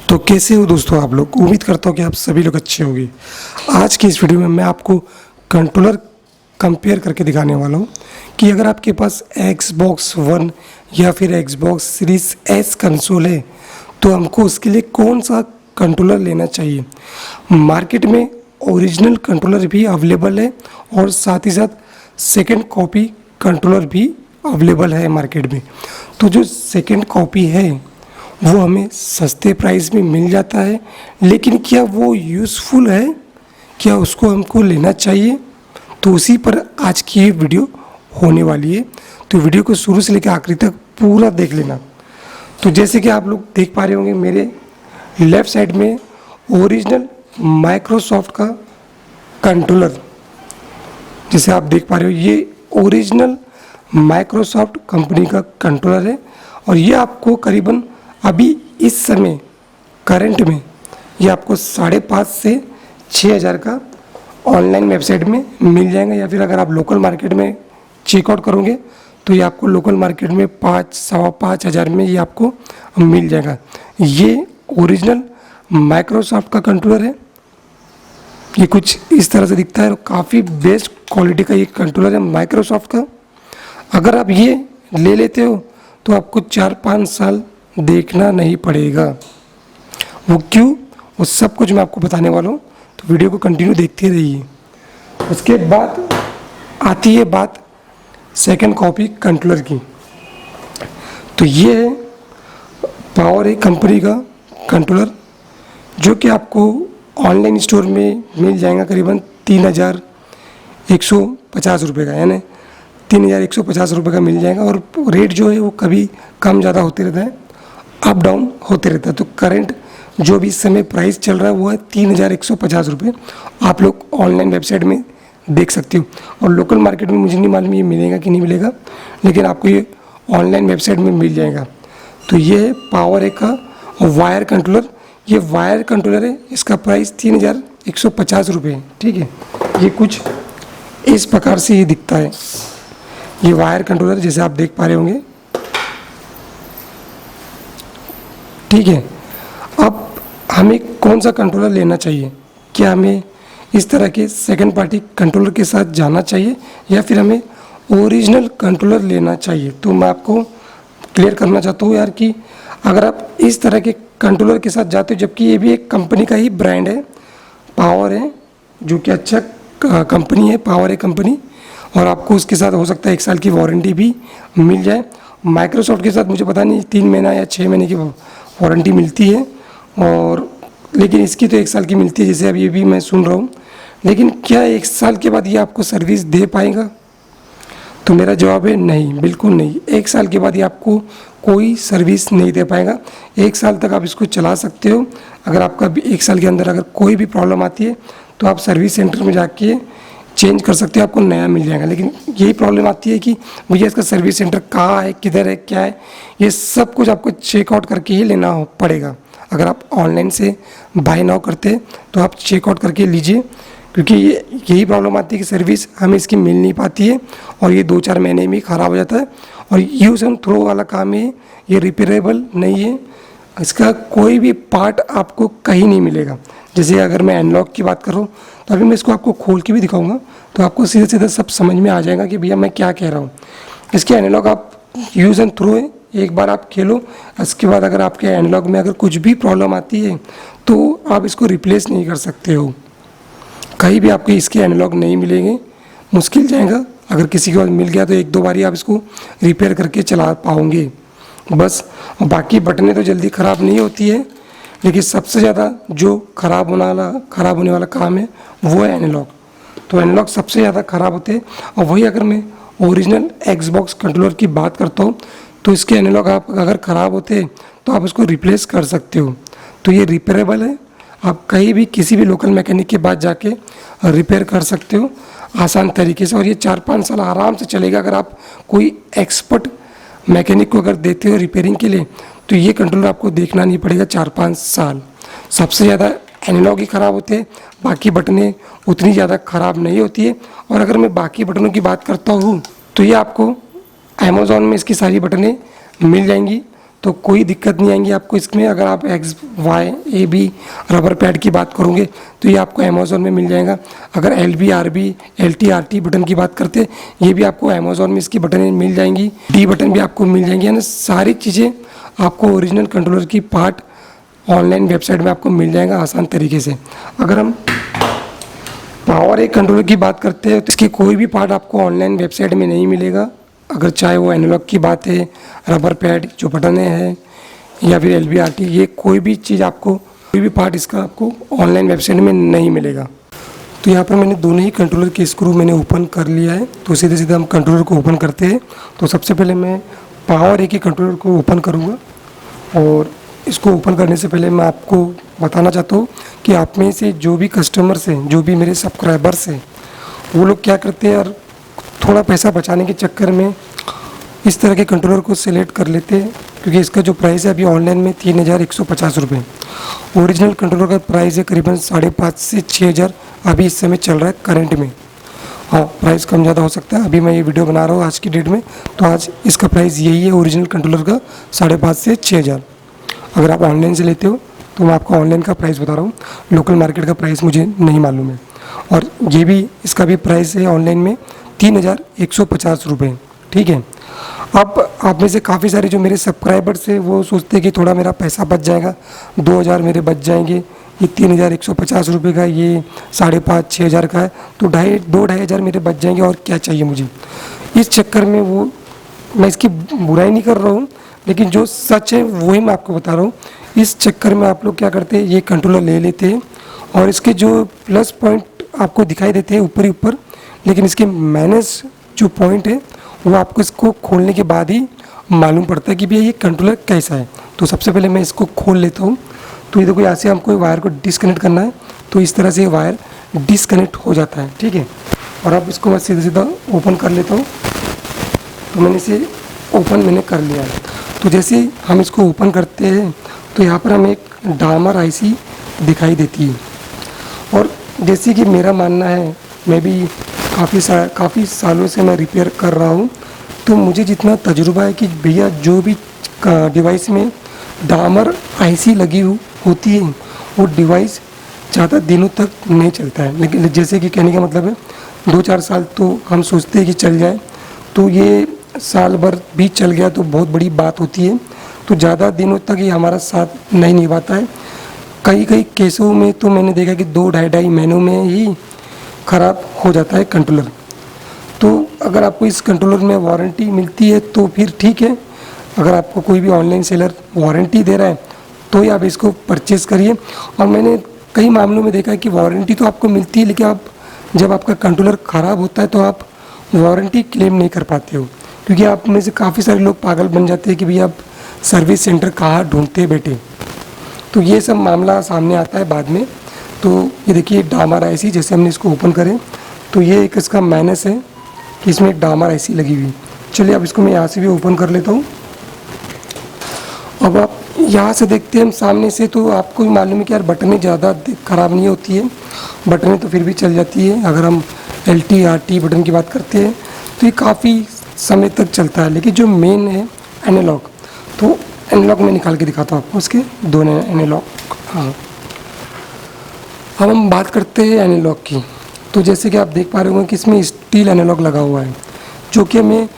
तो कैसे हो दोस्तों आप लोग। उम्मीद करता हूँ कि आप सभी लोग अच्छे होंगे। आज की इस वीडियो में मैं आपको कंट्रोलर कंपेयर करके दिखाने वाला हूँ कि अगर आपके पास Xbox One या फिर Xbox सीरीज S कंसोल है तो हमको उसके लिए कौन सा कंट्रोलर लेना चाहिए। मार्केट में ओरिजिनल कंट्रोलर भी अवेलेबल है और साथ ही साथ सेकेंड कॉपी कंट्रोलर भी अवेलेबल है मार्केट में। तो जो सेकेंड कॉपी है वो हमें सस्ते प्राइस में मिल जाता है, लेकिन क्या वो यूज़फुल है, क्या उसको हमको लेना चाहिए, तो उसी पर आज की ये वीडियो होने वाली है। तो वीडियो को शुरू से लेकर आखिरी तक पूरा देख लेना। तो जैसे कि आप लोग देख पा रहे होंगे मेरे लेफ़्ट साइड में ओरिजिनल माइक्रोसॉफ्ट का कंट्रोलर, जैसे आप देख पा रहे हो ये ओरिजिनल माइक्रोसॉफ्ट कंपनी का कंट्रोलर है और ये आपको करीबन अभी इस समय करंट में ये आपको 5,500 से 6,000 का ऑनलाइन वेबसाइट में मिल जाएगा, या फिर अगर आप लोकल मार्केट में चेकआउट करोगे तो ये आपको लोकल मार्केट में 5,000-5,500 में ये आपको मिल जाएगा। ये ओरिजिनल माइक्रोसॉफ्ट का कंट्रोलर है। ये कुछ इस तरह से दिखता है और काफ़ी बेस्ट क्वालिटी का ये कंट्रोलर है माइक्रोसॉफ्ट का। अगर आप ये ले लेते हो तो आपको 4-5 साल देखना नहीं पड़ेगा। वो क्यों, वो सब कुछ मैं आपको बताने वाला हूँ, तो वीडियो को कंटिन्यू देखते रहिए। उसके बाद आती है बात सेकंड कॉपी कंट्रोलर की। तो ये है पावर ए कंपनी का कंट्रोलर जो कि आपको ऑनलाइन स्टोर में मिल जाएगा करीबन 3,150 रुपये का, यानी 3,150 रुपये का मिल जाएगा। और रेट जो है वो कभी कम ज़्यादा होते रहता है, अप डाउन होते रहता है। तो करंट जो भी इस समय प्राइस चल रहा है वो है 3,150 रुपये। आप लोग ऑनलाइन वेबसाइट में देख सकते हो और लोकल मार्केट में मुझे नहीं मालूम ये मिलेगा कि नहीं मिलेगा, लेकिन आपको ये ऑनलाइन वेबसाइट में मिल जाएगा। तो ये है पावर ए का वायर कंट्रोलर। ये वायर कंट्रोलर है, इसका प्राइस 3,150 रुपये है। ठीक है, ये कुछ इस प्रकार से ये दिखता है ये वायर कंट्रोलर, जैसे आप देख पा रहे होंगे। ठीक है, अब हमें कौन सा कंट्रोलर लेना चाहिए, क्या हमें इस तरह के सेकंड पार्टी कंट्रोलर के साथ जाना चाहिए या फिर हमें ओरिजिनल कंट्रोलर लेना चाहिए। तो मैं आपको क्लियर करना चाहता हूँ यार कि अगर आप इस तरह के कंट्रोलर के साथ जाते हो, जबकि ये भी एक कंपनी का ही ब्रांड है, पावर है, जो कि अच्छा कंपनी है, पावर है कंपनी, और आपको उसके साथ हो सकता है 1 साल की वारंटी भी मिल जाए। माइक्रोसॉफ्ट के साथ मुझे पता नहीं 3 महीना या 6 महीने की वारंटी मिलती है, और लेकिन इसकी तो 1 साल की मिलती है, जैसे अब ये भी मैं सुन रहा हूँ। लेकिन क्या 1 साल के बाद ये आपको सर्विस दे पाएगा, तो मेरा जवाब है नहीं, बिल्कुल नहीं। 1 साल के बाद ये आपको कोई सर्विस नहीं दे पाएगा। 1 साल तक आप इसको चला सकते हो। अगर आपका 1 साल के अंदर अगर कोई भी प्रॉब्लम आती है तो आप सर्विस सेंटर में जाके चेंज कर सकते हो, आपको नया मिल जाएगा। लेकिन यही प्रॉब्लम आती है कि भैया इसका सर्विस सेंटर कहाँ है, किधर है, क्या है, ये सब कुछ आपको चेकआउट करके ही लेना पड़ेगा। अगर आप ऑनलाइन से बाय नाउ करते तो आप चेकआउट करके लीजिए, क्योंकि यही प्रॉब्लम आती है कि सर्विस हमें इसकी मिल नहीं पाती है और ये 2-4 महीने में ख़राब हो जाता है। और यूज़ एंड थ्रो वाला काम है, ये रिपेयरेबल नहीं है, इसका कोई भी पार्ट आपको कहीं नहीं मिलेगा। जैसे अगर मैं एनालॉग की बात करूँ तो अभी मैं इसको आपको खोल के भी दिखाऊंगा, तो आपको सीधे सीधे सब समझ में आ जाएगा कि भैया मैं क्या कह रहा हूँ। इसके एनालॉग आप यूज़ एंड थ्रो है, एक बार आप खेलो, इसके बाद अगर आपके एनालॉग में अगर कुछ भी प्रॉब्लम आती है तो आप इसको रिप्लेस नहीं कर सकते हो, कहीं भी आपको इसके एनालॉग नहीं मिलेंगे, मुश्किल जाएगा। अगर किसी के पास मिल गया तो 1-2 बार ही आप इसको रिपेयर करके चला पाओगे बस। बाकी बटनें तो जल्दी ख़राब नहीं होती है, लेकिन सबसे ज़्यादा जो ख़राब होने वाला काम है वो है एनालॉग। तो एनालॉग सबसे ज़्यादा ख़राब होते हैं। और वही अगर मैं ओरिजिनल Xbox कंट्रोलर की बात करता हूँ तो इसके एनालॉग आप अगर ख़राब होते हैं तो आप इसको रिप्लेस कर सकते हो। तो ये रिपेयरेबल है, आप कहीं भी किसी भी लोकल मैकेनिक के पास जाके रिपेयर कर सकते हो आसान तरीके से, और ये 4-5 साल आराम से चलेगा। अगर आप कोई एक्सपर्ट मैकेनिक को अगर देते हो रिपेयरिंग के लिए तो ये कंट्रोलर आपको देखना नहीं पड़ेगा 4-5 साल। सबसे ज़्यादा एनालॉग ही ख़राब होते हैं, बाकी बटनें उतनी ज़्यादा ख़राब नहीं होती है। और अगर मैं बाकी बटनों की बात करता हूँ तो ये आपको अमेज़ॉन में इसकी सारी बटनें मिल जाएंगी। तो कोई दिक्कत नहीं आएंगी आपको इसमें। अगर आप X Y A B rubber pad की बात करोगे तो ये आपको अमेज़ॉन में मिल जाएगा। अगर L B R B L T R T button की बात करते ये भी आपको अमेज़ॉन में इसकी बटन मिल जाएंगी। डी बटन भी आपको मिल जाएंगी, यानी सारी चीज़ें आपको ओरिजिनल कंट्रोलर की पार्ट ऑनलाइन वेबसाइट में आपको मिल जाएगा आसान तरीके से। अगर हम पावर ए कंट्रोलर की बात करते हैं तो इसकी कोई भी पार्ट आपको ऑनलाइन वेबसाइट में नहीं मिलेगा। अगर चाहे वो एनालॉग की बात है, रबर पैड जो बटन है, या फिर एल बी आर टी, ये कोई भी चीज़ आपको, कोई भी पार्ट इसका आपको ऑनलाइन वेबसाइट में नहीं मिलेगा। तो यहाँ पर मैंने दोनों ही कंट्रोलर के स्क्रू मैंने ओपन कर लिया है। तो सीधे सीधे हम कंट्रोलर को ओपन करते हैं। तो सबसे पहले मैं पावर ए के कंट्रोलर को ओपन करूँगा, और इसको ओपन करने से पहले मैं आपको बताना चाहता हूँ कि आप में से जो भी कस्टमर्स हैं, जो भी मेरे सब्सक्राइबर्स हैं, वो लोग क्या करते हैं यार, थोड़ा पैसा बचाने के चक्कर में इस तरह के कंट्रोलर को सिलेक्ट कर लेते हैं, क्योंकि इसका जो प्राइस है अभी ऑनलाइन में 3150 रुपये। ओरिजिनल कंट्रोलर का प्राइस है करीबन 5,500 से 6,000 अभी इस समय चल रहा है करंट में। हाँ, प्राइस कम ज़्यादा हो सकता है। अभी मैं ये वीडियो बना रहा हूँ आज की डेट में, तो आज इसका प्राइस यही है ओरिजिनल कंट्रोलर का, 5,500 से 6,000। अगर आप ऑनलाइन से लेते हो तो मैं आपको ऑनलाइन का प्राइस बता रहा हूँ, लोकल मार्केट का प्राइस मुझे नहीं मालूम है। और ये भी, इसका भी प्राइस है ऑनलाइन में 3,150 रुपये। ठीक है। अब आप में से काफ़ी सारे जो मेरे सब्सक्राइबर्स हैं वो सोचते हैं कि थोड़ा मेरा पैसा बच जाएगा, 2,000 मेरे बच जाएंगे, ये 3,150 रुपये का, ये 5,500-6,000 का है, तो 2,500 मेरे बच जाएंगे, और क्या चाहिए मुझे। इस चक्कर में वो, मैं इसकी बुराई नहीं कर रहा हूँ, लेकिन जो सच है वही मैं आपको बता रहा हूँ। इस चक्कर में आप लोग क्या करते हैं, ये कंट्रोलर ले लेते हैं और इसके जो प्लस पॉइंट आपको दिखाई देते हैं ऊपर ही ऊपर, लेकिन इसके माइनस जो पॉइंट है वो आपको इसको खोलने के बाद ही मालूम पड़ता है कि भैया ये कंट्रोलर कैसा है। तो सबसे पहले मैं इसको खोल लेता हूँ। तो ये देखो, यहाँ से हमको वायर को डिस्कनेक्ट करना है, तो इस तरह से वायर डिस्कनेक्ट हो जाता है। ठीक है। और अब इसको मैं सीधा सीधा ओपन कर लेता हूँ। तो मैंने इसे ओपन कर लिया है। तो जैसे हम इसको ओपन करते हैं तो यहाँ पर हमें एक डामर आईसी दिखाई देती है। और जैसे कि मेरा मानना है, मैं भी काफ़ी सालों से मैं रिपेयर कर रहा हूँ, तो मुझे जितना तजुर्बा है कि भैया जो भी डिवाइस में डामर आईसी लगी होती है वो डिवाइस ज़्यादा दिनों तक नहीं चलता है। लेकिन जैसे कि कहने का मतलब है 2-4 साल तो हम सोचते हैं कि चल जाए, तो ये साल भर भी चल गया तो बहुत बड़ी बात होती है। तो ज़्यादा दिनों तक ये हमारा साथ नहीं निभाता है। कई केसों में तो मैंने देखा कि 2-2.5 महीनों में ही ख़राब हो जाता है कंट्रोलर। तो अगर आपको इस कंट्रोलर में वारंटी मिलती है तो फिर ठीक है। अगर आपको कोई भी ऑनलाइन सेलर वारंटी दे रहा है तो ही आप इसको परचेज़ करिए। और मैंने कई मामलों में देखा है कि वारंटी तो आपको मिलती है, लेकिन आप जब आपका कंट्रोलर ख़राब होता है तो आप वारंटी क्लेम नहीं कर पाते हो, क्योंकि आप में से काफ़ी सारे लोग पागल बन जाते हैं कि भैया आप सर्विस सेंटर कहाँ ढूंढते बैठे। तो ये सब मामला सामने आता है बाद में। तो ये देखिए डामर आईसी, जैसे हमने इसको ओपन करें तो ये एक इसका माइनस है कि इसमें एक डामर आईसी लगी हुई। चलिए अब इसको मैं यहाँ से भी ओपन कर लेता हूँ। अब आप यहाँ से देखते हैं हम सामने से, तो आपको भी मालूम है कि यार बटनें ज़्यादा ख़राब नहीं होती है, बटनें तो फिर भी चल जाती है। अगर हम LT-RT बटन की बात करते हैं तो ये काफ़ी समय तक चलता है। लेकिन जो मेन है एनालॉग, तो एनालॉग में निकाल के दिखाता हूँ आपको उसके दोनों एनालॉग। हाँ, अब हम बात करते हैं एनालॉग की। तो जैसे कि आप देख पा रहे होंगे कि इसमें स्टील एनालॉग लगा हुआ है, जो कि हमें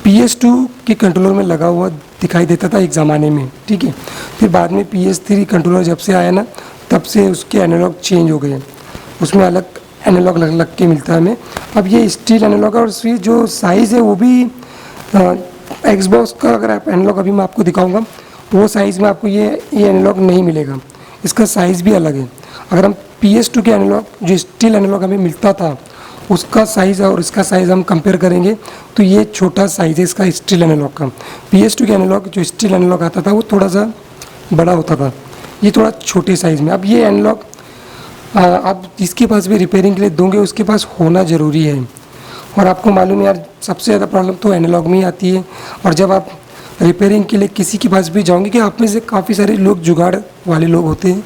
PS2 के कंट्रोलर में लगा हुआ दिखाई देता था एक ज़माने में। ठीक है। फिर बाद में PS3 कंट्रोलर जब से आया ना, तब से उसके एनालॉग चेंज हो गए, उसमें अलग एनालॉग लग के मिलता है हमें। अब ये स्टील एनालॉग है और इसकी जो साइज़ है वो भी एक्सबॉक्स का, अगर आप एनालॉग अभी मैं आपको दिखाऊंगा वो साइज़ में आपको ये एनालॉग नहीं मिलेगा, इसका साइज़ भी अलग है। अगर हम PS2 के एनालॉग, जो स्टील एनालॉग हमें मिलता था, उसका साइज़ और इसका साइज़ हम कंपेयर करेंगे तो ये छोटा साइज़ है इसका स्टील एनालॉग का। PS2 के एनालॉग, जो स्टील एनालॉग आता था वो थोड़ा सा बड़ा होता था, ये थोड़ा छोटे साइज़ में। अब ये एनालॉग आप जिसके पास भी रिपेयरिंग के लिए दोगे उसके पास होना ज़रूरी है। और आपको मालूम है यार, सबसे ज़्यादा प्रॉब्लम तो एनालॉग में ही आती है। और जब आप रिपेयरिंग के लिए किसी के पास भी जाओगे, कि आप में से काफ़ी सारे लोग जुगाड़ वाले लोग होते हैं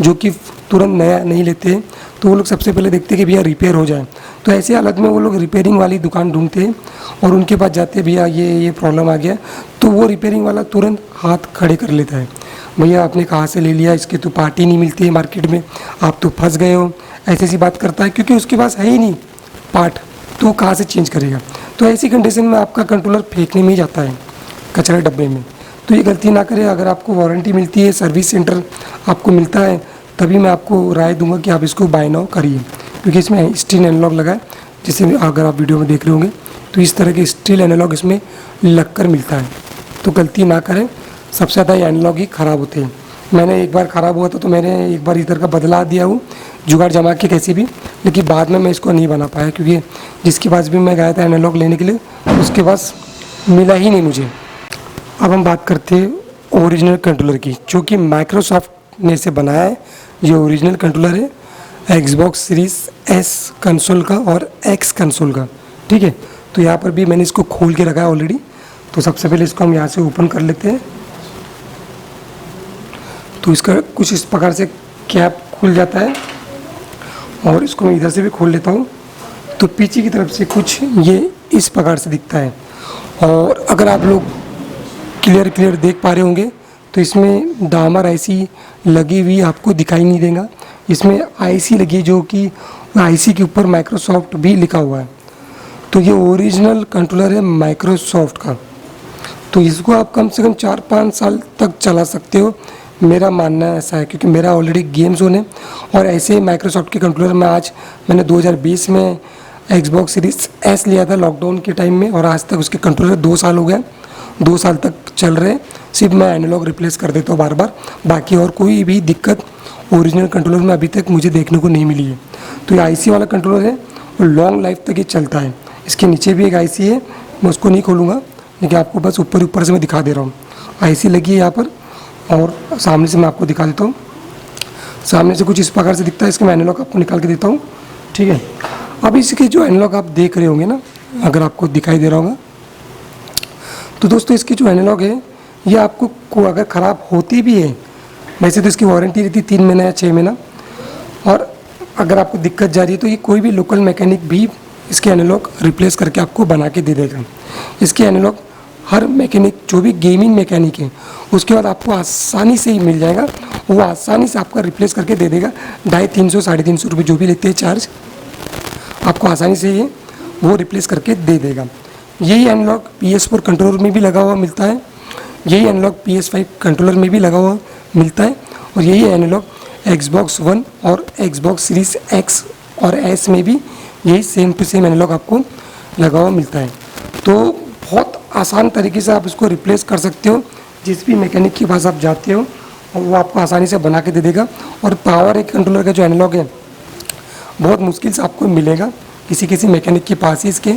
जो कि तुरंत नया नहीं लेते हैं, तो वो लोग सबसे पहले देखते हैं कि भैया रिपेयर हो जाए। तो ऐसे हालत में वो लोग रिपेयरिंग वाली दुकान ढूंढते हैं और उनके पास जाते हैं, भैया ये प्रॉब्लम आ गया। तो वो रिपेयरिंग वाला तुरंत हाथ खड़े कर लेता है, भैया आपने कहाँ से ले लिया, इसकी तो पार्टी नहीं मिलती है मार्केट में, आप तो फंस गए हो, ऐसी ऐसी बात करता है, क्योंकि उसके पास है ही नहीं पार्ट, तो वो कहाँ से चेंज करेगा। तो ऐसी कंडीशन में आपका कंट्रोलर फेंकने में ही जाता है कचरा डब्बे में। तो ये गलती ना करें। अगर आपको वारंटी मिलती है, सर्विस सेंटर आपको मिलता है, तभी मैं आपको राय दूंगा कि आप इसको बाय नाउ करिए, क्योंकि इसमें स्टील एनालॉग लगा है। जैसे अगर आप वीडियो में देख रहे होंगे तो इस तरह के स्टील एनालॉग इसमें लग कर मिलता है। तो गलती ना करें, सबसे ज़्यादा ये एनालॉग ही ख़राब होते हैं। मैंने एक बार ख़राब हुआ था तो मैंने एक बार इधर का बदला दिया हूँ जुगाड़ जमा के कैसी भी, लेकिन बाद में मैं इसको नहीं बना पाया, क्योंकि जिसके पास भी मैं गया था एनालॉग लेने के लिए उसके पास मिला ही नहीं मुझे। अब हम बात करते हैं ओरिजिनल कंट्रोलर की, जो कि माइक्रोसॉफ्ट ने इसे बनाया है। ये ओरिजिनल कंट्रोलर है एक्सबॉक्स सीरीज एस कंसोल का और एक्स कंसोल का, ठीक है। तो यहाँ पर भी मैंने इसको खोल के रखा है ऑलरेडी। तो सबसे पहले इसको हम यहाँ से ओपन कर लेते हैं। तो इसका कुछ इस प्रकार से कैप खुल जाता है और इसको मैं इधर से भी खोल लेता हूँ। तो पीछे की तरफ से कुछ ये इस प्रकार से दिखता है। और अगर आप लोग क्लियर देख पा रहे होंगे तो इसमें डामर आईसी लगी हुई आपको दिखाई नहीं देगा। इसमें आईसी लगी है, जो कि आईसी के ऊपर माइक्रोसॉफ्ट भी लिखा हुआ है। तो ये ओरिजिनल कंट्रोलर है माइक्रोसॉफ्ट का। तो इसको आप कम से कम 4-5 साल तक चला सकते हो, मेरा मानना ऐसा है, क्योंकि मेरा ऑलरेडी गेम जोन है। और ऐसे ही माइक्रोसॉफ्ट के कंट्रोलर मैंने 2020 में एक्सबॉक्स सीरीज एस लिया था लॉकडाउन के टाइम में, और आज तक उसके कंट्रोलर 2 साल हो गए, 2 साल तक चल रहे हैं। सिर्फ मैं एनालॉग रिप्लेस कर देता हूँ बार बार, बाकी और कोई भी दिक्कत ओरिजिनल कंट्रोलर में अभी तक मुझे देखने को नहीं मिली है। तो ये आईसी वाला कंट्रोलर है और लॉन्ग लाइफ तक ये चलता है। इसके नीचे भी एक आईसी है, मैं उसको नहीं खोलूँगा, लेकिन आपको बस ऊपर से मैं दिखा दे रहा हूँ। आईसी लगी है यहाँ पर, और सामने से मैं आपको दिखा देता हूँ। सामने से कुछ इस प्रकार से दिखता है। इसका मैं एनालॉग आपको निकाल के देता हूँ, ठीक है। अब इसके जो एनालॉग आप देख रहे होंगे ना, अगर आपको दिखाई दे रहा होगा, तो दोस्तों इसकी जो एनालॉग है ये आपको अगर ख़राब होती भी है, वैसे तो इसकी वारंटी रहती 3 महीना या 6 महीना, और अगर आपको दिक्कत जा रही है तो ये कोई भी लोकल मैकेनिक भी इसके एनालॉग रिप्लेस करके आपको बना के दे देगा। इसके एनालॉग हर मैकेनिक, जो भी गेमिंग मैकेनिक है, उसके बाद आपको आसानी से ही मिल जाएगा, वो आसानी से आपका रिप्लेस करके दे देगा। 250-300 350 रुपये जो भी लेते हैं चार्ज, आपको आसानी से ये वो रिप्लेस करके दे देगा। यही एनालॉग PS4 कंट्रोलर में भी लगा हुआ मिलता है, यही एनालॉग PS5 कंट्रोलर में भी लगा हुआ मिलता है, और यही एनालॉग Xbox One और Xbox सीरीज X और S में भी यही सेम टू सेम एनालॉग आपको लगा हुआ मिलता है। तो बहुत आसान तरीके से आप इसको रिप्लेस कर सकते हो। जिस भी मैकेनिक के पास आप जाते हो और वो आपको आसानी से बना के दे देगा। और पावर एक कंट्रोलर का जो एनालॉग है बहुत मुश्किल से आपको मिलेगा, किसी मैकेनिक के पास ही इसके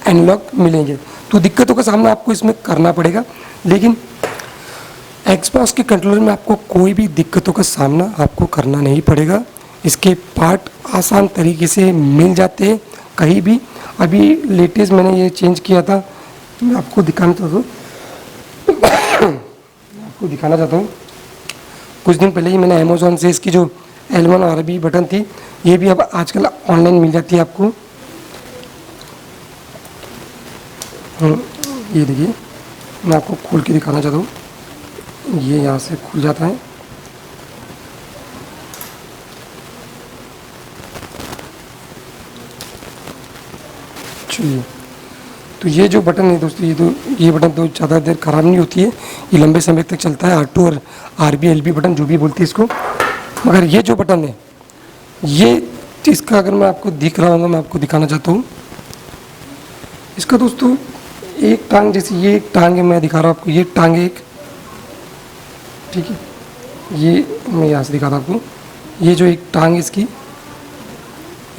एनालॉग मिलेंगे। तो दिक्कतों का सामना आपको इसमें करना पड़ेगा, लेकिन एक्सबॉक्स के कंट्रोलर में आपको कोई भी दिक्कतों का सामना आपको करना नहीं पड़ेगा। इसके पार्ट आसान तरीके से मिल जाते हैं कहीं भी। अभी लेटेस्ट मैंने ये चेंज किया था, मैं आपको दिखाना चाहता हूँ कुछ दिन पहले ही मैंने अमेज़ॉन से इसकी जो L1 RB बटन थी, ये भी अब आजकल ऑनलाइन मिल जाती है आपको। ये देखिए, मैं आपको खोल के दिखाना चाहता हूँ। ये यहाँ से खुल जाता है, चलिए। तो ये जो बटन है दोस्तों, ये बटन तो ज़्यादा देर ख़राब नहीं होती है, ये लंबे समय तक चलता है। R2 और RB LB बटन जो भी बोलती है इसको। मगर ये जो बटन है, ये इसका अगर मैं आपको दिख रहा हूँ, मैं आपको दिखाना चाहता हूँ। इसका दोस्तों एक टांग, जैसे ये एक टांग है, मैं दिखा रहा हूँ आपको, ये टांग है एक, ठीक है। ये मैं यहाँ से दिखाता हूँ आपको। ये जो एक टांग है इसकी,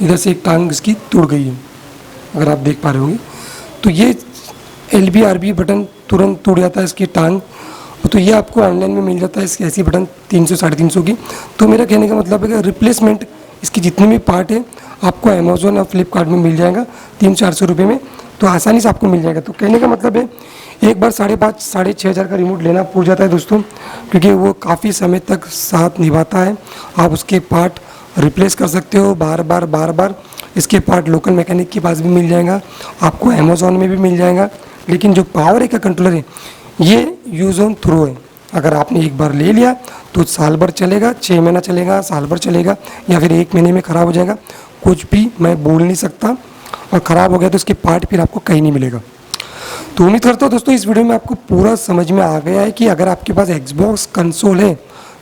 इधर से एक टांग इसकी टूट गई है, अगर आप देख पा रहे होंगे। तो ये LB RB बटन तुरंत टूट जाता है इसकी टांग। तो ये आपको ऑनलाइन में मिल जाता है इसकी ऐसी बटन 300-350 की। तो मेरा कहने का मतलब है कि रिप्लेसमेंट इसकी जितनी भी पार्ट है आपको अमेज़ॉन और फ्लिपकार्ट में मिल जाएगा 300-400 रुपये में, तो आसानी से आपको मिल जाएगा। तो कहने का मतलब है एक बार 5,500-6,500 हज़ार का रिमोट लेना पड़ जाता है दोस्तों, क्योंकि वो काफ़ी समय तक साथ निभाता है। आप उसके पार्ट रिप्लेस कर सकते हो बार बार। इसके पार्ट लोकल मैकेनिक के पास भी मिल जाएगा, आपको अमेज़ॉन में भी मिल जाएगा। लेकिन जो पावर ए का कंट्रोलर है ये यूज़ ऑन थ्रो है। अगर आपने एक बार ले लिया तो साल भर चलेगा, 6 महीना चलेगा, साल भर चलेगा, या फिर 1 महीने में ख़राब हो जाएगा, कुछ भी मैं बोल नहीं सकता। और ख़राब हो गया तो इसके पार्ट फिर आपको कहीं नहीं मिलेगा। तो उम्मीद करता हूँ दोस्तों इस वीडियो में आपको पूरा समझ में आ गया है कि अगर आपके पास Xbox कंसोल है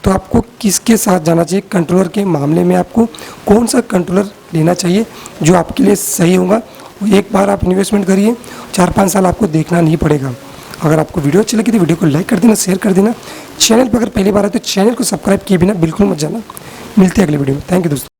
तो आपको किसके साथ जाना चाहिए। कंट्रोलर के मामले में आपको कौन सा कंट्रोलर लेना चाहिए जो आपके लिए सही होगा। एक बार आप इन्वेस्टमेंट करिए, 4-5 साल आपको देखना नहीं पड़ेगा। अगर आपको वीडियो अच्छी लगी तो वीडियो को लाइक कर देना, शेयर कर देना। चैनल पर अगर पहली बार है तो चैनल को सब्सक्राइब किए बिना बिल्कुल मत जाना। मिलते हैं अगले वीडियो में। थैंक यू दोस्तों।